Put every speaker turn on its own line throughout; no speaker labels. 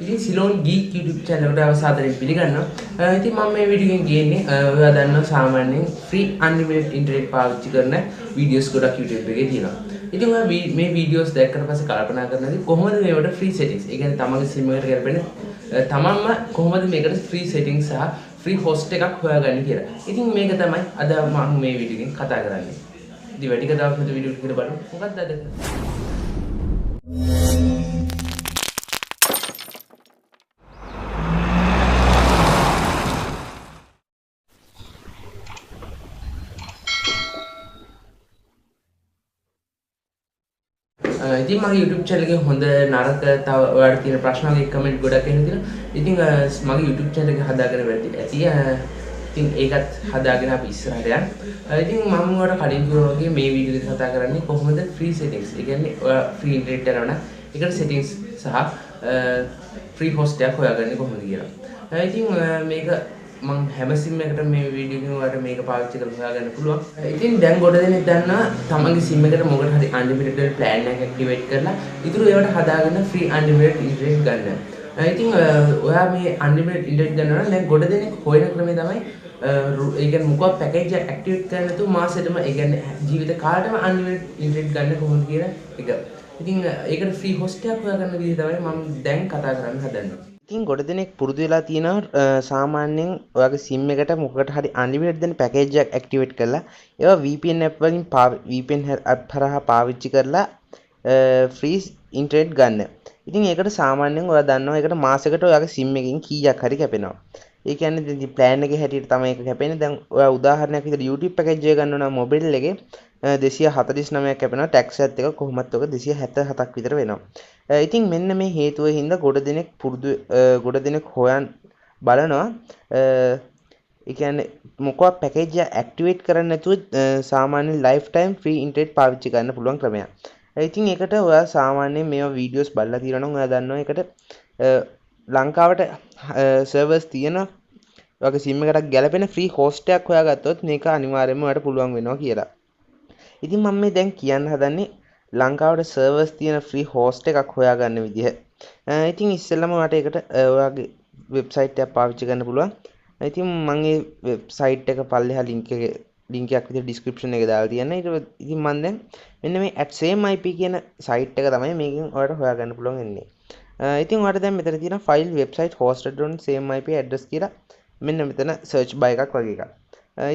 ඉතින් Ceylon ගීක් YouTube channel එකට අවසාදයෙන් පිළිගන්නවා. ඉතින් මම මේ වීඩියෝ එකෙන් ගේන්නේ ඔයා දන්නවා සාමාන්‍යයෙන් free unlimited internet පාවිච්චි කරන videos ගොඩක් YouTube එකේ තියෙනවා. ඉතින් ඔයා මේ videos දැක්කට පස්සේ කල්පනා කරනවාද කොහොමද මේවට free settings? ඒ කියන්නේ තමන්ගේ SIM එකට ගැලපෙන තමන්ම කොහොමද මේකට free settings සහ free host එකක් හොයාගන්නේ කියලා. ඉතින් මේක තමයි අද මම මේ වීඩියෝ එකෙන් කතා කරන්නේ. ඉතින් වැඩි කතාවක් නැතුව වීඩියෝ එක කියලා බලමු. මොකක්ද අද ඉතින් මගේ YouTube channel එකේ හොඳ නරක තව ඔයාලට තියෙන ප්‍රශ්න වගේ කමෙන්ට් ගොඩක් එන්න තියෙනවා. ඉතින් මගේ YouTube channel එක හදාගෙන වැඩි ඇති. ඉතින් ඒකත් හදාගෙන අපි ඉස්සරහට යන්න. ඉතින් මම ඔයාලට කලින් කිව්වා වගේ මේ වීඩියෝ එක කතා කරන්නේ කොහොමද free settings. ඒ කියන්නේ ඔයා free internet යනවා නම් ඒකට settings සහ free host එකක් හොයාගන්නේ කොහොමද කියලා. ඉතින් මේක මම හැම SIM එකකට මේ වීඩියෝ එකෙන් ඔයාලට මේක පාවිච්චි කරලා හොයාගන්න පුළුවන්. ඉතින් දැන් ගොඩ දෙනෙක් දන්නවා තමන්ගේ SIM එකට මොකට හරි unlimited plan එක activate කරලා ඉතුරු ඒවට හදාගෙන free unlimited internet ගන්න. ඉතින් ඔයා මේ unlimited internet ගන්නවා නම් දැන් ගොඩ දෙනෙක් හොයන ක්‍රමය තමයි ඒ කියන්නේ මොකක් පැකේජ් එක activate කරන්න නැතුව මාසෙටම ඒ කියන්නේ ජීවිත කාලෙටම unlimited internet ගන්න කොහොමද කියන එක. ඉතින් ඒකට free host එකක් හොයාගන්න විදිහ තමයි මම දැන් කතා කරන්න හදන්නේ. ඉතින් ගොඩ දෙනෙක් පුරුදු වෙලා තියෙනවා සාමාන්‍යයෙන් ඔයාගේ SIM එකට මොකකට හරි unlimited දෙන පැකේජ් එකක් ඇක්ටිවේට් කරලා ඒවා VPN app වලින් VPN app හරහා පාවිච්චි කරලා free internet ගන්න. ඉතින් ඒකට සාමාන්‍යයෙන් ඔයා දන්නවා ඒකට මාසෙකට ඔයාගේ SIM එකකින් කීයක් හරි කැපෙනවා. ඒ කියන්නේ ඉතින් plan එකේ හැටියට තමයි ඒක කැපෙන්නේ. දැන් ඔයා උදාහරණයක් විදිහට YouTube පැකේජ් එක ගන්නවා නම් මොබයිල් එකේ 249ක් කැපෙනවා. ටැක්ස් එකත් එක කොහොමත් ඔක 277ක් විතර වෙනවා. ඉතින් මෙන්න මේ හේතුව හින්දා ගොඩ දෙනෙක් හොයන් බලනවා ඒ කියන්නේ මොකක් පැකේජ් එක ඇක්ටිවේට් කරන්න නැතුව සාමාන්‍ය ලයිෆ් ටයිම් ෆ්‍රී ඉන්ටර්නෙට් පාවිච්චි කරන්න පුළුවන් ක්‍රමයක්. ඉතින් ඒකට ඔයා සාමාන්‍යයෙන් මේවා වීඩියෝස් බලලා තියෙනවා නම් ඔයා දන්නවා ඒකට ලංකාවට සර්වර්ස් තියෙන ඔයාගේ SIM එකකට ගැලපෙන ෆ්‍රී හෝස්ට් එකක් හොයාගත්තොත් මේක අනිවාර්යයෙන්ම ඔයාලට පුළුවන් වෙනවා කියලා. ඉතින් මම මේ දැන් කියන්න හදන්නේ ලංකාවට සර්වර්ස් තියෙන ෆ්‍රී හෝස්ට් එකක් හොයාගන්න විදිහ. ඉතින් ඉස්සෙල්ලම ඔයාලට ඒකට ඔයාගේ වෙබ්සයිට් එකක් පාවිච්චි කරන්න පුළුවන්. ඉතින් මම මේ වෙබ්සයිට් එක පල්ලෙහා ලින්ක් එකක් විදිහට ඩිස්ක්‍රිප්ෂන් එකේ දාලා තියෙනවා. ඉතින් මම දැන් මෙන්න මේ @sameip කියන සයිට් එක තමයි මේකෙන් ඔයාලට හොයාගන්න පුළුවන් වෙන්නේ. ඉතින් ඔයාලට දැන් මෙතන තියෙන file website hosted on same IP address කියලා මෙන්න මෙතන search bar එකක් වගේ එකක්.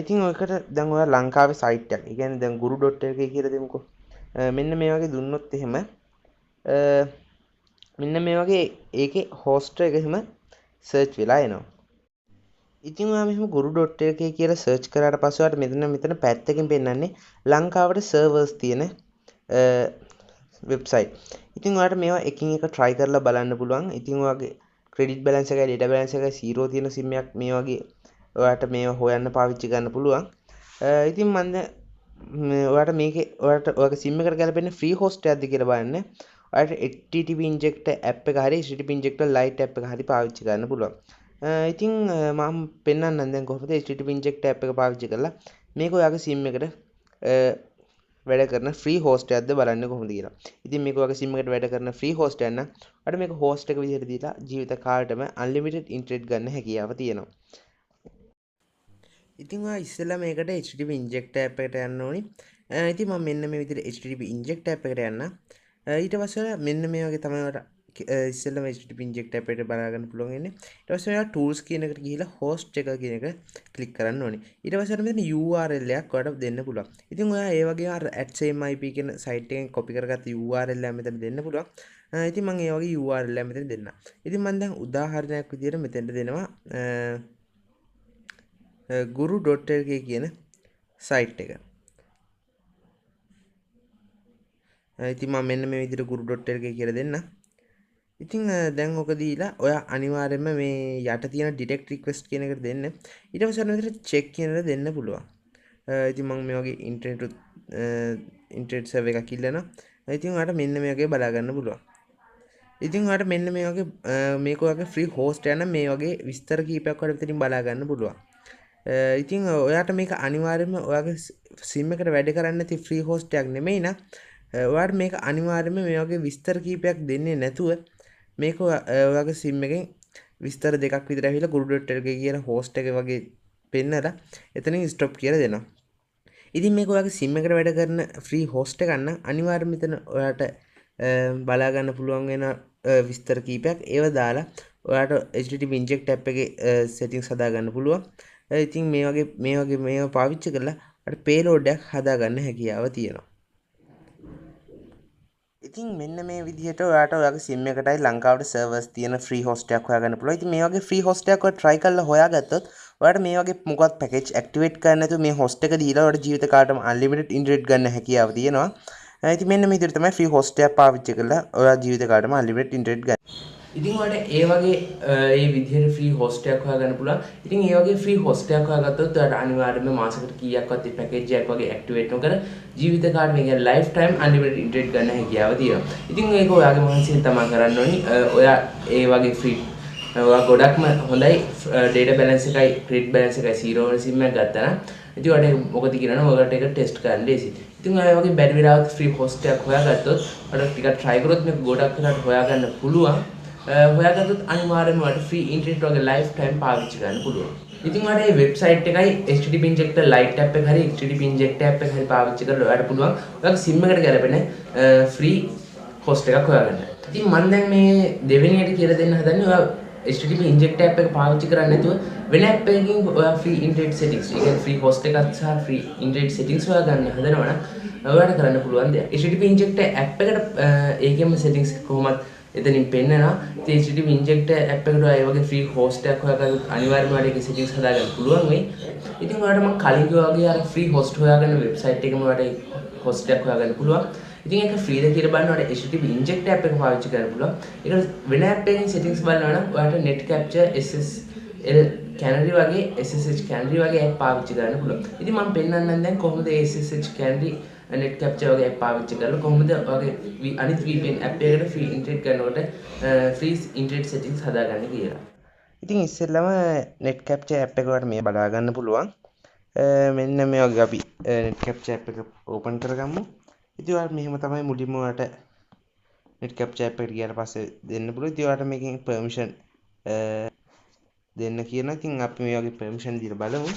ඉතින් ඔයකට දැන් ඔයා ලංකාවේ site එකක්. ඒ කියන්නේ දැන් guru.lk කියලා දෙමුකෝ. මෙන්න මේ වගේ දුන්නොත් එහෙම මෙන්න මේ වගේ ඒකේ host එක එහෙම search වෙලා එනවා. ඉතින් ඔයා මෙහෙම guru.lk කියලා search කරාට පස්සේ ඔයාලට මෙතන පැත්තකින් පෙන්නන්නේ ලංකාවට servers තියෙන website. ඉතින් ඔයාලට මේවා එකින් එක try කරලා බලන්න පුළුවන්. ඉතින් ඔයාගේ credit balance එකයි data balance එකයි 0 තියෙන SIM එකක් මේ වගේ ඔයාලට මේවා හොයන්න පාවිච්චි කරන්න පුළුවන්. ඉතින් මම ඔයාලට මේකේ ඔයාගේ SIM එකට ගැලපෙන free host එකක්ද කියලා බලන්න. ඔයාලට HTTP injector app එක හරි HTTP injector lite app එක හරි පාවිච්චි කරන්න පුළුවන්. ඉතින් මම පෙන්නන්නම් දැන් කොහොමද HTTP injector app එක පාවිච්චි කරලා මේක ඔයාගේ SIM එකට වැඩ කරන free host එකක්ද බලන්න කොහොමද කියලා. ඉතින් මේක ඔයාගේ SIM එකට වැඩ කරන free host එකක් නම් ඔයාලට මේක host එක විදිහට දීලා ජීවිත කාලෙටම unlimited internet ගන්න හැකියාව තියෙනවා. ඉතින් ඔයා ඉස්සෙල්ලා මේකට HTTP injector app එකට යන්න ඕනි. ඉතින් මම මෙන්න මේ විදිහට HTTP injector app එකට යන්න. ඊට පස්සේ මෙන්න මේ වගේ තමයි ඔයාලට ඉස්සෙල්ලාම HTTP injector app එකට බලා ගන්න පුළුවන් වෙන්නේ. ඊට පස්සේ ඔයා tools කියන එකට ගිහිල්ලා host එක කියන එක ක්ලික් කරන්න ඕනේ. ඊට පස්සේ මෙතන URL එකක් ඔයාලට දෙන්න පුළුවන්. ඉතින් ඔයා ඒ වගේ අර @sameip කියන site එකෙන් copy කරගත්ත URL එක මෙතන දෙන්න පුළුවන්. ඉතින් මම ඒ වගේ URL එක මෙතන දෙන්නම්. ඉතින් මම දැන් උදාහරණයක් විදිහට මෙතෙන්ට දෙනවා guru.lk කියන site එක. ඉතින් මම මෙන්න මේ විදිහට guru.lk කියලා දෙන්න. ඉතින් දැන් ඔක දීලා ඔයා අනිවාර්යයෙන්ම මේ යට තියෙන direct request කියන එකට දෙන්න. ඊට පස්සේ ඔන්න විතර check කියන එක දෙන්න පුළුවන්. ඉතින් මම මේ වගේ internet server එකක් ඉල්ලනවා. ඉතින් ඔයාලට මෙන්න මේ වගේ බලා ගන්න පුළුවන්. ඉතින් ඔයාලට මෙන්න මේ වගේ මේක ඔයාගේ free host එක නම් මේ වගේ විස්තර කීපයක් ඔයාලට මෙතනින් බලා ගන්න පුළුවන්. ඉතින් ඔයාට මේක අනිවාර්යයෙන්ම ඔයාගේ SIM එකට වැඩ කරන්නේ නැති free host එකක් නෙමෙයි නා ඔයාට මේක අනිවාර්යයෙන්ම මේ වගේ විස්තර කීපයක් දෙන්නේ නැතුව මේක ඔයාගේ සිම් එකෙන් විස්තර දෙකක් විතර ඇවිල්ලා guru.lk කියන හෝස්ට් එක වගේ පෙන්නලා එතනින් ස්ටොප් කියලා දෙනවා. ඉතින් මේක ඔයාගේ සිම් එකට වැඩ කරන ෆ්‍රී හෝස්ට් එකක් නම් අනිවාර්යයෙන්ම මෙතන ඔයාට බලා ගන්න පුළුවන් වෙන විස්තර කීපයක් ඒව දාලා ඔයාට HTTP inject app එකේ settings හදා ගන්න පුළුවන්. ඉතින් මේ වගේ මේවා පාවිච්චි කරලා අර payload එකක් හදා ගන්න හැකියාව තියෙනවා. ඉතින් මෙන්න මේ විදිහට ඔයාට ඔයාගේ සිම් එකටයි ලංකාවට සර්වර්ස් තියෙන ෆ්‍රී හොස්ට් එකක් හොයාගන්න පුළුවන්. ඉතින් මේ වගේ ෆ්‍රී හොස්ට් එකක් ඔයා try කරලා හොයාගත්තොත් ඔයාට මේ වගේ මොකක්වත් පැකේජ් ඇක්ටිවේට් කරන්න නැතුව මේ හොස්ට් එක දීලා ඔයාට ජීවිත කාලෙටම අන්ලිමිටඩ් ඉන්ටර්නෙට් ගන්න හැකියාව තියෙනවා. ඉතින් මෙන්න මේ විදිහට තමයි ෆ්‍රී හොස්ට් එකක් පාවිච්චි කරලා ඔයා ජීවිත කාලෙටම අන්ලිමිටඩ් ඉන්ටර්නෙට් ගන්න. ඉතින් ඔයාලට ඒ වගේ ඒ විදිහට ෆ්‍රී හොස්ට් එකක් හොයාගන්න පුළුවන්. ඉතින් ඒ වගේ ෆ්‍රී හොස්ට් එකක් හොයාගත්තොත් ඔයාලට අනිවාර්යයෙන්ම මාසෙකට කීයක්වත් මේ පැකේජ් එකක් වගේ ඇක්ටිවේට් නොකර ජීවිත කාලෙම කියන්නේ ලයිෆ් ටයිම් අන්ලිමිටඩ් ඉන්ටර්නෙට් ගන්න හැකියාව තියෙනවා. ඉතින් ඒක ඔයාගේ මහන්සියෙන් තමයි කරන්න ඕනි. ඔයා ඒ වගේ ෆ්‍රී ඔයා ගොඩක්ම හොඳයි data balance එකයි credit balance එකයි 0 වෙන sim එකක් ගත්තා නම් ඉතින් ඔයාලට මොකද කියනවනම් ඔයාලට ඒක ටෙස්ට් කරන්න ලේසියි. ඉතින් ඔය වගේ බැරි වෙලාවත් ෆ්‍රී හොස්ට් එකක් හොයාගත්තොත් ඔයාලට ටිකක් try කරොත් මේක ගොඩක් වෙලාවට හොයාගන්න පුළුවන්. හොයාගත්තොත් අනිවාර්යයෙන්ම ඔයාලට ෆ්‍රී ඉන්ටර්නෙට් වගේ ලයිෆ් ටයිම් පාවිච්චි කරන්න පුළුවන්. ඉතින් ඔයාලට මේ වෙබ්සයිට් එකයි HTTP injector lite app එක හරි HTTP inject app එක හරි පාවිච්චි කරලා ඔයාලට පුළුවන් ඔයාගේ sim එකට ගැලපෙන ෆ්‍රී හොස්ට් එකක් හොයාගන්න. ඉතින් මම දැන් මේ දෙවෙනියට කියලා දෙන්න හදන්නේ ඔයා HTTP inject app එක පාවිච්චි කරන්නේ නැතුව වෙන app එකකින් ඔයා free internet settings ඒ කියන්නේ free host එකක් සහ free internet settings හොයා ගන්න හදනවා නම් ඔයාලට කරන්න පුළුවන් දෙයක්. HTTP inject app එකට ඒකෙම settings කොහොමද එතනින් පෙන්නනවා. ඉතින් HTTP inject app එකට ඔයා ඒ වගේ free host එකක් හොයාගත්තොත් අනිවාර්යයෙන්ම ඔයාලට ඒකේ settings හදාගන්න පුළුවන් වෙයි. ඉතින් ඔයාලට මම කලින් කිව්වා වගේ අර free host හොයාගන්න website එකම ඔයාලට host එකක් හොයාගන්න පුළුවන්. ඉතින් ඒක ෆ්‍රීද කියලා බලන්න ඔයාලට HTTP inject app එක පාවිච්චි කරන්න පුළුවන්. ඒක වෙන app එකකින් settings බලනවා නම් ඔයාලට net capture SSL canary වගේ SSH canary වගේ app පාවිච්චි කරන්න පුළුවන්. ඉතින් මම පෙන්නන්නම් දැන් කොහොමද SSH canary net capture වගේ app පාවිච්චි කරලා කොහොමද ඔයාගේ අනිත් VPN app එකකට free internet ගන්නකොට free internet settings හදාගන්නේ කියලා. ඉතින් ඉස්සෙල්ලම net capture app එක වලට මේ බලා ගන්න පුළුවන්. මෙන්න මේ වගේ අපි net capture app එක open කරගමු. ඉතින් ඔයාලට මෙහෙම තමයි මුලින්ම ඔයාලට net capture app එකට ගියාට පස්සේ දෙන්න පුළුවන්. ඉතින් ඔයාලට මේකෙන් permission දෙන්න කියනවා. ඉතින් අපි මේ වගේ permission දීලා බලමු.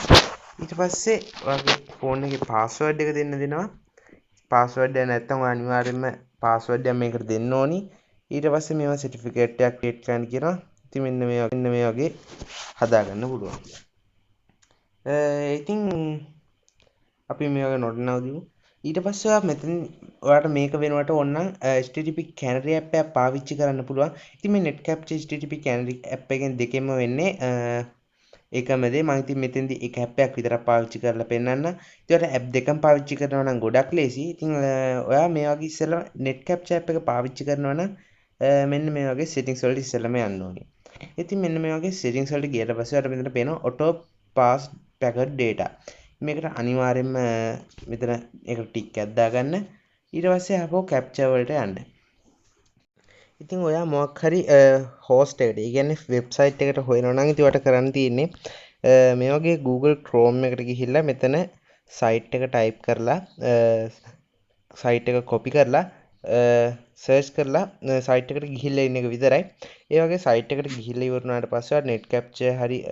ඊට පස්සේ ඔයාගේ phone එකේ password එක දෙන්න දෙනවා. password එක නැත්තම් ඔයා අනිවාර්යයෙන්ම password එක මේකට දෙන්න ඕනි. ඊට පස්සේ මේවා certificate එකක් create කරන්න කියනවා. ඉතින් මෙන්න මේ වගේ හදාගන්න පුළුවන්. ඉතින් අපි මේ වගේ නොටනව දිමු. ඊට පස්සේ ඔයා මෙතන ඔයාලට මේක වෙනුවට ඕනනම් HTTP canary app එක පාවිච්චි කරන්න පුළුවන්. ඉතින් මේ net capture HTTP canary app එකෙන් දෙකෙන්ම වෙන්නේ එකම දේ. මම ඉතින් මෙතෙන්දී එක app එකක් විතරක් පාවිච්චි කරලා පෙන්නන්න. ඉතින් ඔයාලට app දෙකම පාවිච්චි කරනවා නම් ගොඩක් ලේසියි. ඉතින් ඔයා මේ වගේ ඉස්සෙල්ලා net capture app එක පාවිච්චි කරනවා නම් මෙන්න මේ වගේ settings වලට ඉස්සෙල්ලාම යන්න ඕනේ. ඉතින් මෙන්න මේ වගේ settings වලට ගියට පස්සේ ඔයාලට මෙතන පේනවා auto pass packet data. මේකට අනිවාර්යයෙන්ම මෙතන එක ටික් එකක් දාගන්න. ඊට පස්සේ ආපහු capture වලට යන්න. ඉතින් ඔයා මොකක් හරි host එකට, ඒ කියන්නේ website එකට හොයනවා නම් ඉතින් ඔයාලට කරන්න තියෙන්නේ මේ වගේ Google Chrome එකට ගිහිල්ලා මෙතන site එක type කරලා site එක copy කරලා search කරලා site එකට ගිහිල්ලා ඉන්න එක විතරයි. ඒ වගේ site එකට ගිහිල්ලා ඉවර වුණාට පස්සේ net capture හරි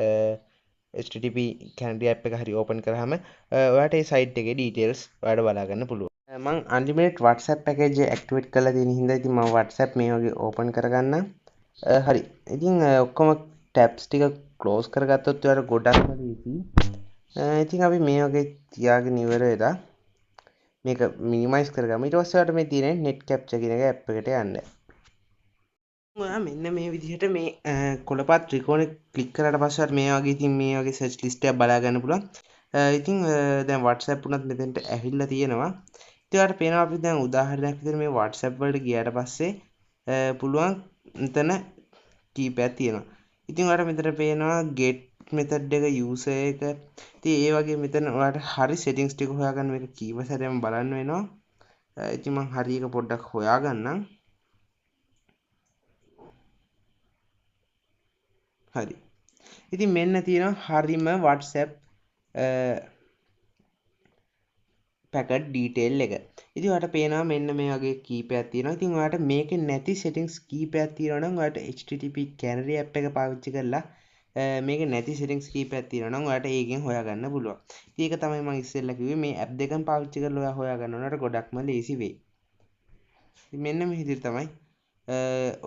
HTTP canary app එක හරි open කරාම ඔයාලට මේ site එකේ details ඔයාලට බලා ගන්න පුළුවන්. මම unlimited WhatsApp package එක activate කරලා තියෙන හින්දා ඉතින් මම WhatsApp මේ වගේ open කරගන්නම්. හරි. ඉතින් ඔක්කොම tabs ටික close කරගත්තොත් ඔයාලට ගොඩක්ම easy. ඉතින් අපි මේ වගේ තියාගෙන ඉවර වෙලා මේක minimize කරගමු. ඊට පස්සේ ඔයාලට මේ තියෙන net capture කියන එක app එකට යන්න. ඔයා මෙන්න මේ විදිහට මේ කොළපාත් ත්‍රිකෝණය ක්ලික් කරාට පස්සේ මේ වගේ ඉතින් මේ වගේ search list එකක් බලා ගන්න පුළුවන්. ඉතින් දැන් WhatsApp උනත් මෙතෙන්ට ඇවිල්ලා තියෙනවා. ඉතින් ඔයාලට පේනවා අපි දැන් උදාහරණයක් විදිහට මේ WhatsApp වලට ගියාට පස්සේ පුළුවන් මෙතන කීපයක් තියෙනවා. ඉතින් ඔයාලට මෙතන පේනවා get method එක user එක. ඉතින් ඒ වගේ මෙතන ඔයාලට හරි settings ටික හොයාගන්න මේක කීප සැරයක් බලන්න වෙනවා. ඉතින් මම හරි එක පොඩ්ඩක් හොයාගන්නම්. හරි. ඉතින් මෙන්න තියෙනවා හරිම WhatsApp
පැකට් ඩීටේල් එක. ඉතින් ඔයාලට පේනවා මෙන්න මේ වගේ කීපයක් තියෙනවා. ඉතින් ඔයාලට මේකේ නැති settings කීපයක් තියෙනවා නම් ඔයාලට HTTP Canary app එක පාවිච්චි කරලා මේකේ නැති settings කීපයක් තියෙනවා නම් ඔයාලට ඒකෙන් හොයාගන්න පුළුවන්. ඉතින් ඒක තමයි මම ඉස්සෙල්ලා කිව්වේ මේ app දෙකම පාවිච්චි කරලා ඔයා හොයාගන්න ඕනට ගොඩක්ම ලේසි වෙයි. ඉතින් මෙන්න මේ විදිහට තමයි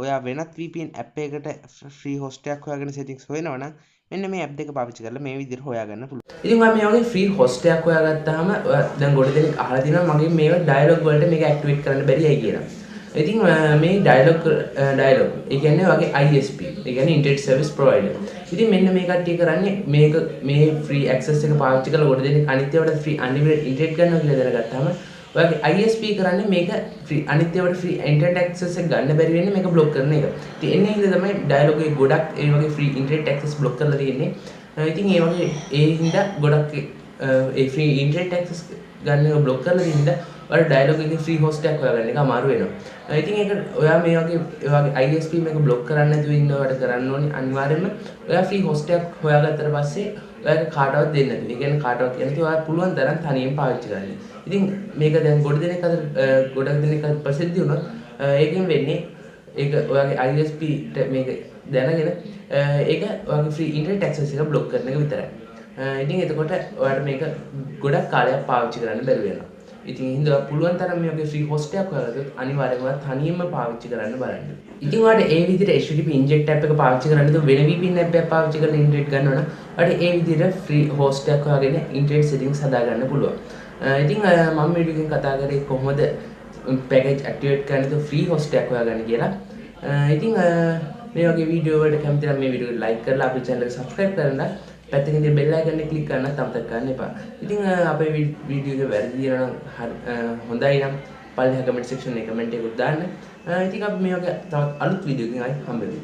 ඔයා වෙනත් VPN app එකකට free host එකක් හොයාගෙන settings හොයනවා නම් මෙන්න මේ app දෙක පාවිච්චි කරලා මේ විදිහට හොයාගන්න පුළුවන්.
ඉතින් ඔයා මේ වගේ free host එකක් හොයාගත්තාම ඔයා දැන් ගොඩ දෙනෙක් අහලා තියෙනවා මගේ මේව dialog වලට මේක activate කරන්න බැරියයි කියලා. ඉතින් මේ dialog ඒ කියන්නේ වගේ ISP ඒ කියන්නේ internet service provider. ඉතින් මෙන්න මේ කට්ටිය කරන්නේ මේ free access එක පාවිච්චි කරලා ගොඩ දෙනෙක් අනිත් ඒවාට free unlimited internet ගන්නවා කියලා දැනගත්තාම ඔයාගේ ISP කරන්නේ මේක free අනිත් ඒවාට free internet access එක ගන්න බැරි වෙන්නේ මේක block කරන එක. ඉතින් එන්නේ හින්දා තමයි dialog එකේ ගොඩක් ඒ වගේ free internet access block කරලා තියෙන්නේ. ඉතින් ඒ වගේ ඒ හින්දා ගොඩක් ඒ free internet access ගන්න එක block කරලා තියෙන හින්දා ඔයාලා dialog එකේ free host එකක් හොයාගන්න එක අමාරු වෙනවා. ඉතින් ඒක ඔයා මේ වගේ ISP මේක block කරන්න නැතුව ඉන්න ඔයාලට කරන්න ඕනේ අනිවාර්යයෙන්ම ඔයා free host එකක් හොයාගත්තට පස්සේ ඔයාලට කාටවත් දෙන්න නැතුව. ඒ කියන්නේ කාටවත් කියන්නේ ඔයා පුළුවන් තරම් තනියෙන් පාවිච්චි කරන්න. ඉතින් මේක දැන් ගොඩක් දෙනෙක් අතර ප්‍රසිද්ධ වුණොත් ඒකෙන් වෙන්නේ ඒක ඔයාගේ ISP මේක දැනගෙන ඒක ඔයාගේ free internet access එක block කරන එක විතරයි. ඉතින් එතකොට ඔයාලට මේක ගොඩක් කාලයක් පාවිච්චි කරන්න බැරි වෙනවා. ඉතින් හින්දා පුළුවන් තරම් මේ වගේ free host එකක් හොයාගත්තොත් අනිවාර්යයෙන්ම තනියම පාවිච්චි කරන්න බලන්න. ඉතින් ඔයාලට ඒ විදිහට HTTP inject app එක පාවිච්චි කරන්න දු වෙන VPN app එකක් පාවිච්චි කරලා integrate ගන්නවා නම් ඔයාලට ඒ විදිහට free host එකක් හොයාගෙන internet settings හදාගන්න පුළුවන්. ඉතින් මම වීඩියෝ එකෙන් කතා කරේ කොහොමද package activate කරන්න free host එකක් හොයාගන්න කියලා. ඉතින් මේ වගේ වීඩියෝ වලට කැමති නම් මේ වීඩියෝ එක like කරලා අපේ channel එක subscribe කරන්න. පැත්තකින් ඉතින් bell icon එක click කරන්නත් අමතක කරන්න එපා. ඉතින් අපේ වීඩියෝ එක වැරදි දිනවා නම් හොඳයි නම් පල්ලෙහා comment section එකේ comment එකක් දාන්න. ඉතින් අපි මේ වගේ තවත් අලුත් වීඩියෝ එකකින් ආයි හම්බ වෙමු.